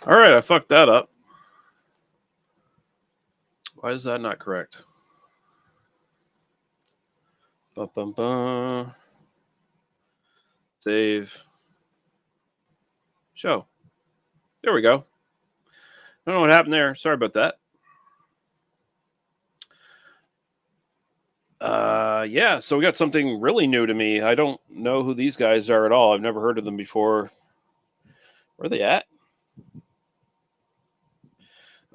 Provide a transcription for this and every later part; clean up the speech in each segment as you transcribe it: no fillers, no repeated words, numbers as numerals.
All right, I fucked that up. Why is that not correct? Bum, bum, bum. Save. Show. There we go. I don't know what happened there. Sorry about that. Yeah, so we got something really new to me. I don't know who these guys are at all. I've never heard of them before. Where are they at?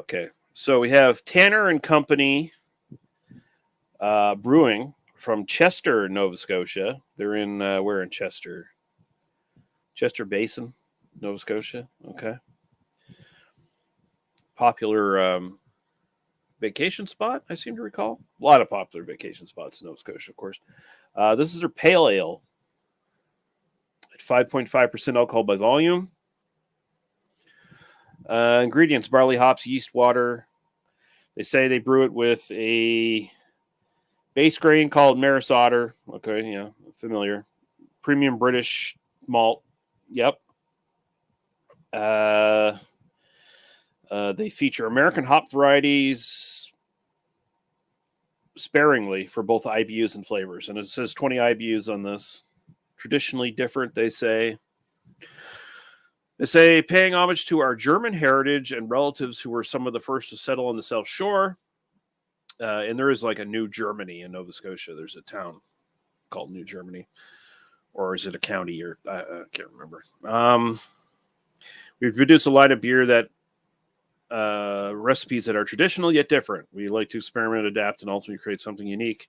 Okay, so we have Tanner and Company Brewing from Chester, Nova Scotia. They're in where in Chester? Chester Basin, Nova Scotia. Okay, popular vacation spot. I seem to recall a lot of popular vacation spots in Nova Scotia, of course. This is their pale ale at 5.5% alcohol by volume. Ingredients: barley, hops, yeast, water. They say they brew it with a base grain called Maris Otter. Okay, yeah, familiar. Premium British malt. Yep. Uh, they feature American hop varieties sparingly for both IBUs and flavors. And it says 20 IBUs on this. Traditionally different, they say. They say paying homage to our German heritage and relatives who were some of the first to settle on the South Shore. And there is like a New Germany in Nova Scotia. There's a town called New Germany. Or is it a county? Or I can't remember. We produce a line of beer that recipes that are traditional yet different. We like to experiment, adapt, and ultimately create something unique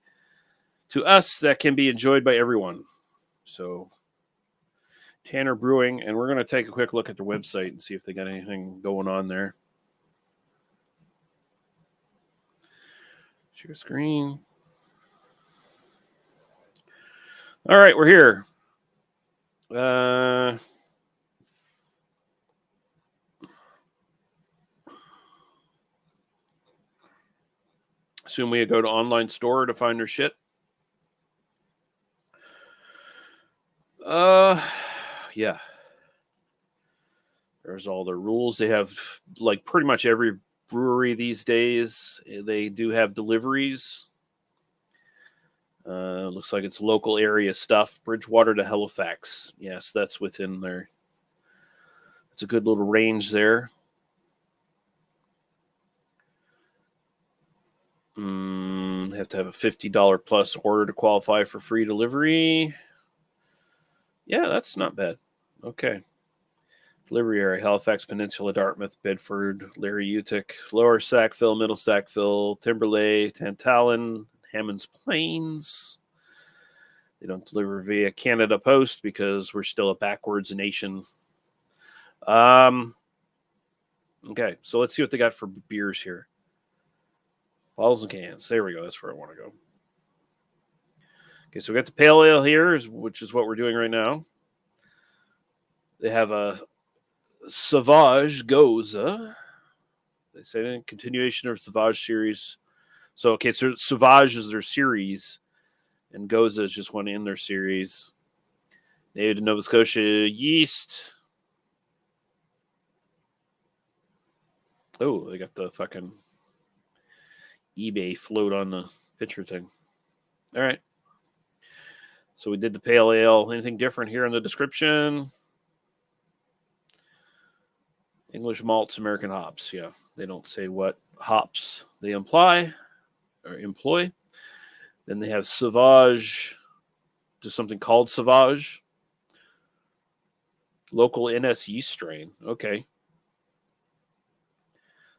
to us that can be enjoyed by everyone. So, Tanner Brewing, and we're going to take a quick look at their website and see if they got anything going on there. Share screen. All right, we're here. Assume we go to online store to find their shit. Yeah. There's all their rules. They have like pretty much every brewery these days. They do have deliveries. Looks like it's local area stuff. Bridgewater to Halifax. Yes, that's within there. It's a good little range there. Have to have a $50 plus order to qualify for free delivery. Yeah, that's not bad. Okay. Delivery area: Halifax Peninsula, Dartmouth, Bedford, Larry Utic, Lower Sackville, Middle Sackville, Timberlake, Tantallon, Hammonds Plains. They don't deliver via Canada Post because we're still a backwards nation. Okay, so let's see what they got for beers here. Bottles and cans. There we go. That's where I want to go. Okay, so we got the pale ale here, which is what we're doing right now. They have a Sauvage Goza. They say in continuation of Sauvage series. So, okay, so Sauvage is their series, and Goza is just one in their series. Native to Nova Scotia yeast. Oh, they got the fucking eBay float on the picture thing. All right. So we did the pale ale. Anything different here in the description? English malts, American hops. Yeah, they don't say what hops they imply or employ. Then they have Sauvage, just something called Sauvage. Local NS yeast strain. Okay.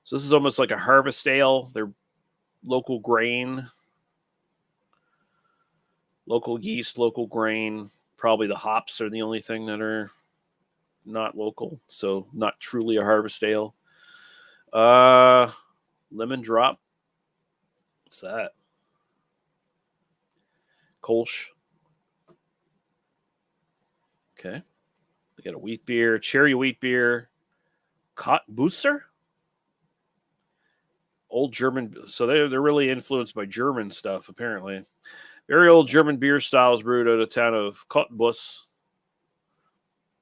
So this is almost like a harvest ale. They're local grain, local yeast, local grain. Probably the hops are the only thing that are not local, so not truly a harvest ale. Lemon drop. What's that? Kolsch. Okay. They got a wheat beer, cherry wheat beer, Kott Booster. Old German. So they're really influenced by German stuff, apparently. Very old German beer styles brewed out of the town of Cottbus.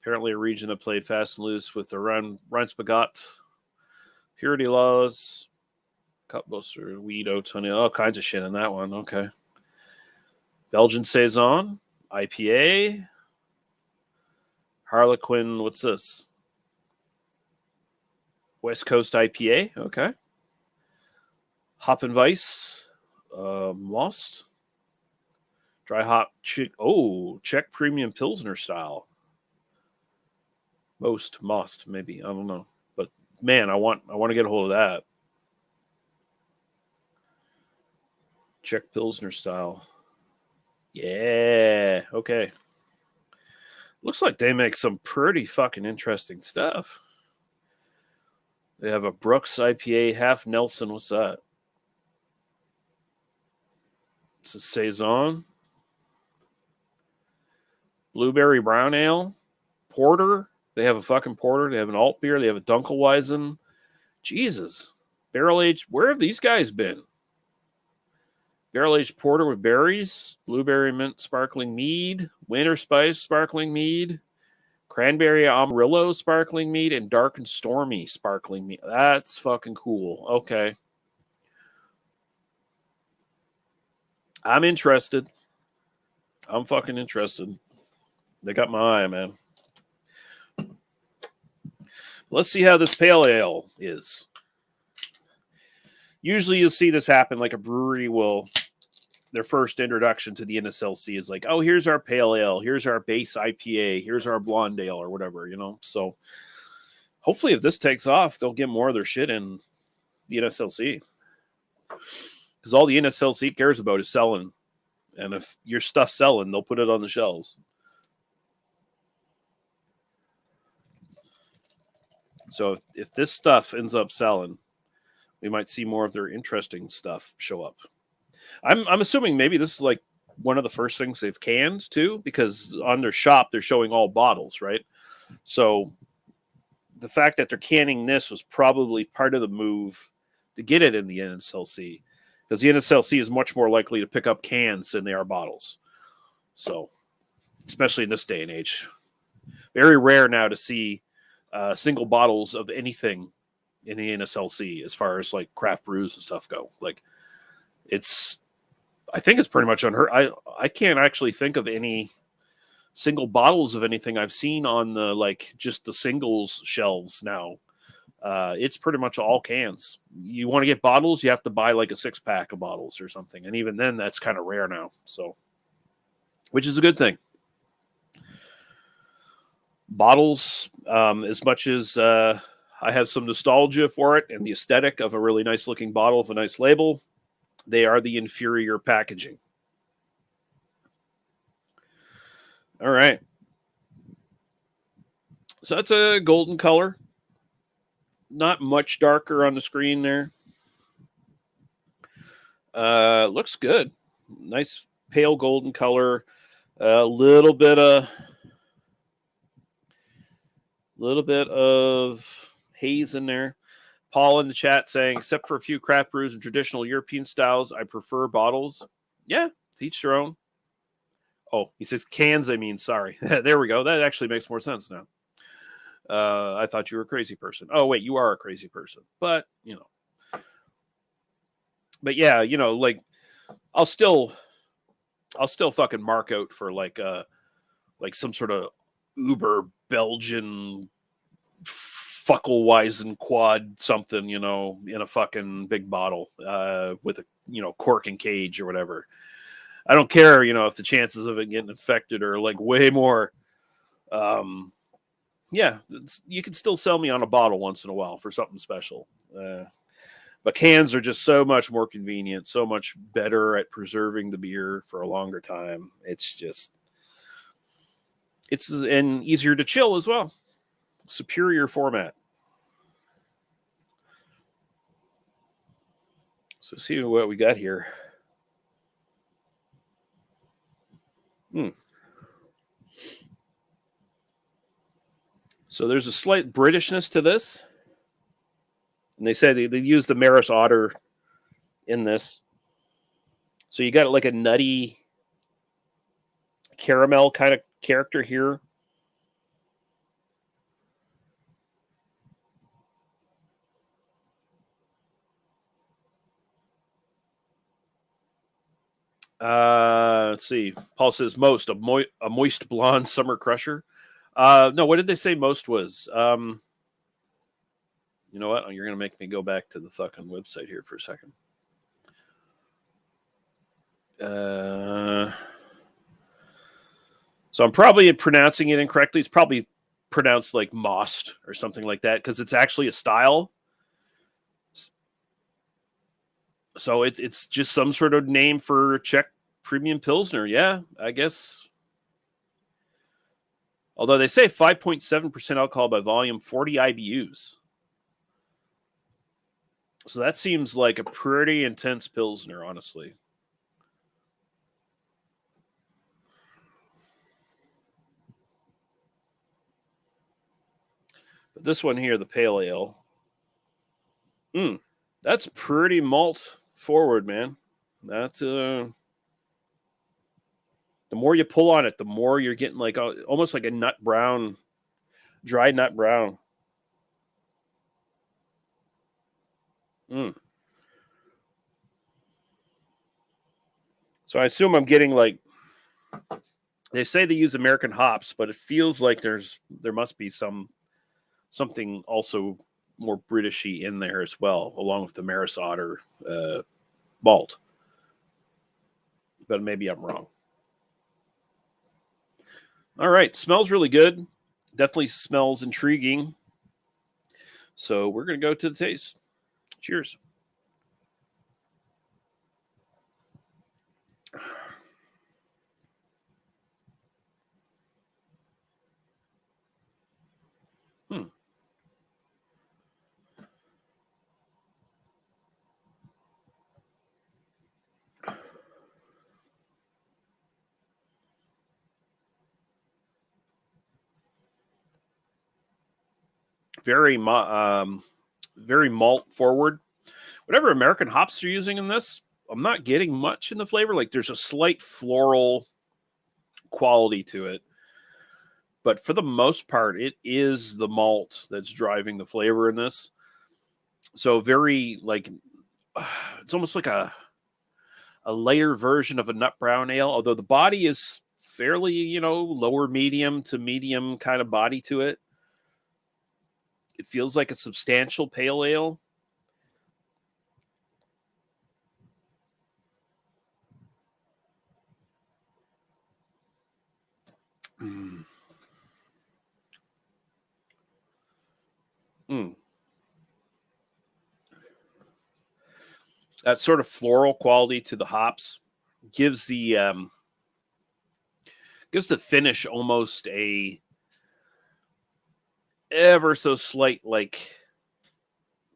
Apparently a region that played fast and loose with the Rheinspagat, purity laws, cup buster, weed oats, honey, all kinds of shit in that one. Okay. Belgian Saison, IPA, Harlequin, what's this? West Coast IPA, okay. Hop and Weiss, Lost. Dry hop, Czech premium Pilsner style. Most, maybe. I don't know. But man, I want to get a hold of that. Czech Pilsner style. Yeah, okay. Looks like they make some pretty fucking interesting stuff. They have a Brooks IPA, half Nelson. What's that? It's a Saison. Blueberry Brown Ale. Porter. They have a fucking porter. They have an alt beer. They have a Dunkelweizen. Jesus. Barrel aged. Where have these guys been? Barrel aged porter with berries. Blueberry mint sparkling mead. Winter spice sparkling mead. Cranberry Amarillo sparkling mead. And dark and stormy sparkling mead. That's fucking cool. Okay. I'm interested. I'm fucking interested. They got my eye, man. Let's see how this pale ale is. Usually you'll see this happen, like a brewery will, their first introduction to the NSLC is like, oh, here's our pale ale, here's our base IPA, here's our blonde ale or whatever, you know? So hopefully if this takes off, they'll get more of their shit in the NSLC. Because all the NSLC cares about is selling. And if your stuff's selling, they'll put it on the shelves. So if this stuff ends up selling, we might see more of their interesting stuff show up. I'm assuming maybe this is like one of the first things they've canned too, because on their shop they're showing all bottles, right? So the fact that they're canning this was probably part of the move to get it in the NSLC, because the NSLC is much more likely to pick up cans than they are bottles. So, especially in this day and age, very rare now to see single bottles of anything in the NSLC as far as like craft brews and stuff go. Like I think it's pretty much unheard. I can't actually think of any single bottles of anything I've seen on the, like, just the singles shelves now. It's pretty much all cans. You want to get bottles, you have to buy like a 6-pack of bottles or something. And even then that's kind of rare now. So, which is a good thing. Bottles, as much as I have some nostalgia for it and the aesthetic of a really nice looking bottle with a nice label, they are the inferior packaging. All right. So that's a golden color. Not much darker on the screen there. Looks good. Nice pale golden color. A little bit of haze in there. Paul in the chat saying, except for a few craft brews and traditional European styles, I prefer bottles. Yeah, each their own. Oh, he says cans, I mean, sorry. There we go. That actually makes more sense now. I thought you were a crazy person. Oh, wait, you are a crazy person. But, you know. But yeah, you know, like, I'll still fucking mark out for like some sort of uber Belgian Fuckelweisen quad something, you know, in a fucking big bottle with a, you know, cork and cage or whatever. I don't care, you know, if the chances of it getting infected are like way more. Yeah, you can still sell me on a bottle once in a while for something special. But cans are just so much more convenient, so much better at preserving the beer for a longer time. It's and easier to chill as well. Superior format. So see what we got here. So there's a slight Britishness to this. And they say they use the Maris Otter in this. So you got like a nutty caramel kind of character here. Let's see. Paul says most a moist blonde summer crusher. No, what did they say most was? You know what? You're gonna make me go back to the fucking website here for a second. So I'm probably pronouncing it incorrectly. It's probably pronounced like most or something like that because it's actually a style. So it's just some sort of name for Czech premium Pilsner. Yeah, I guess. Although they say 5.7% alcohol by volume, 40 IBUs. So that seems like a pretty intense Pilsner, honestly. But this one here, the Pale Ale. That's pretty malt forward, man. That's the more you pull on it, the more you're getting like almost like a nut brown, dry nut brown. So I assume I'm getting like they say they use American hops, but it feels like there must be something also more Britishy in there as well, along with the Maris Otter malt. But maybe I'm wrong. All right, smells really good. Definitely smells intriguing. So we're gonna go to the taste. Cheers. Very very malt forward. Whatever American hops you're using in this, I'm not getting much in the flavor. Like there's a slight floral quality to it, but for the most part, it is the malt that's driving the flavor in this. So very like it's almost like a lighter version of a nut brown ale, although the body is fairly, lower medium to medium kind of body to it. It feels like a substantial pale ale. Mm. Mm. That sort of floral quality to the hops gives the finish almost a ever so slight like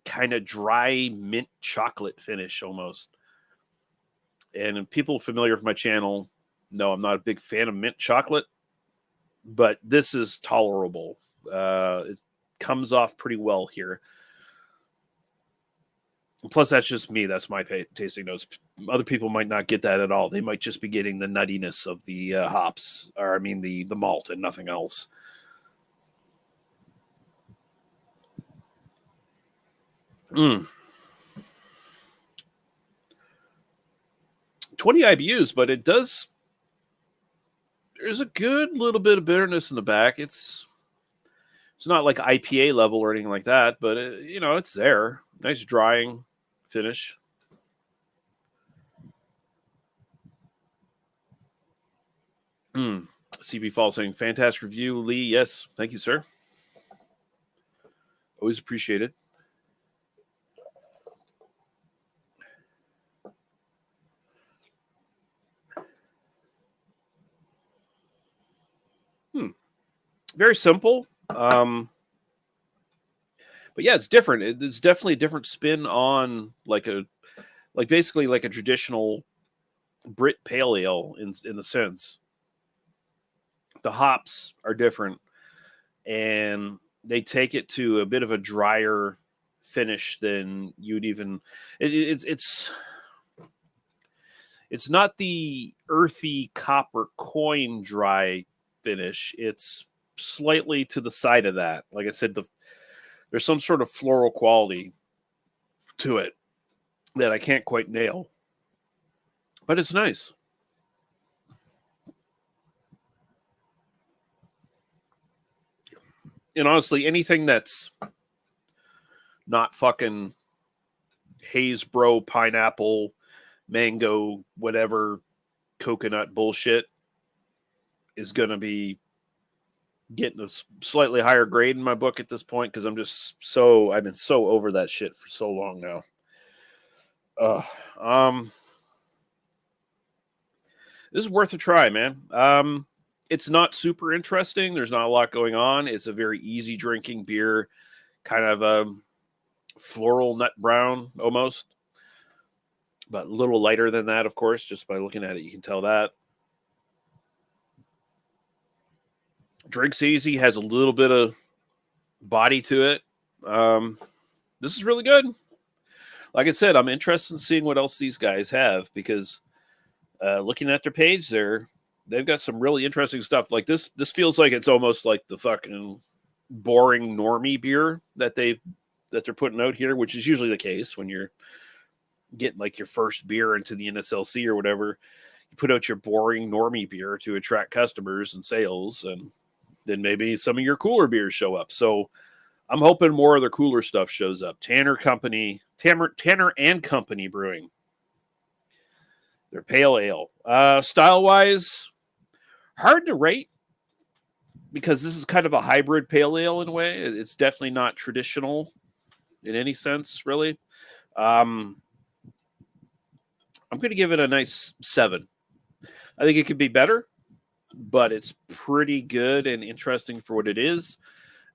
kind of dry mint chocolate finish almost. And people familiar with my channel know I'm not a big fan of mint chocolate, but this is tolerable. It comes off pretty well here. Plus, that's just me. That's my tasting notes. Other people might not get that at all. They might just be getting the nuttiness of the hops, or I mean the malt, and nothing else. 20 IBUs, but it does. There's a good little bit of bitterness in the back. It's not like IPA level or anything like that, but it's there. Nice drying finish. CB Fall saying fantastic review, Lee. Yes, thank you, sir. Always appreciated. Very simple. But yeah, it's different. It's definitely a different spin on basically like a traditional Brit pale ale in the sense. The hops are different, and they take it to a bit of a drier finish than you'd even. It's not the earthy copper coin dry finish. It's slightly to the side of that. Like I said, there's some sort of floral quality to it that I can't quite nail, but it's nice. And honestly, anything that's not fucking Haze Bro, pineapple, mango, whatever, coconut bullshit is going to be getting a slightly higher grade in my book at this point because I've been so over that shit for so long now. This is worth a try, man. It's not super interesting. There's not a lot going on. It's a very easy drinking beer, kind of a floral nut brown almost, but a little lighter than that, of course. Just by looking at it, you can tell that. Drinks easy, has a little bit of body to it. This is really good. Like I said, I'm interested in seeing what else these guys have because looking at their page, they've got some really interesting stuff. Like this feels like it's almost like the fucking boring normie beer that they're putting out here, which is usually the case when you're getting like your first beer into the NSLC or whatever. You put out your boring normie beer to attract customers and sales, and then maybe some of your cooler beers show up. So I'm hoping more of their cooler stuff shows up. Tanner and Company Brewing. They're pale ale. Style-wise, hard to rate because this is kind of a hybrid pale ale in a way. It's definitely not traditional in any sense, really. I'm going to give it a nice 7. I think it could be better, but it's pretty good and interesting for what it is.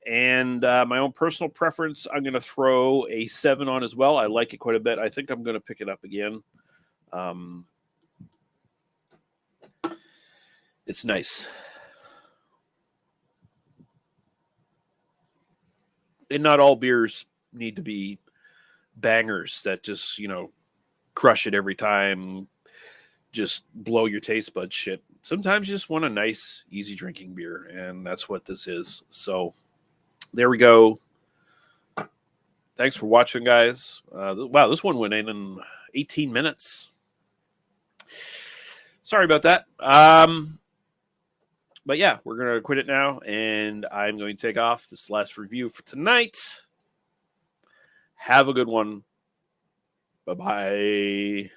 And my own personal preference, I'm going to throw a 7 on as well. I like it quite a bit. I think I'm going to pick it up again. It's nice. And not all beers need to be bangers that just, crush it every time, just blow your taste buds shit. Sometimes you just want a nice, easy drinking beer, and that's what this is. So there we go. Thanks for watching, guys. Wow, this one went in 18 minutes. Sorry about that. But yeah, we're going to quit it now, and I'm going to take off. This last review for tonight. Have a good one. Bye-bye.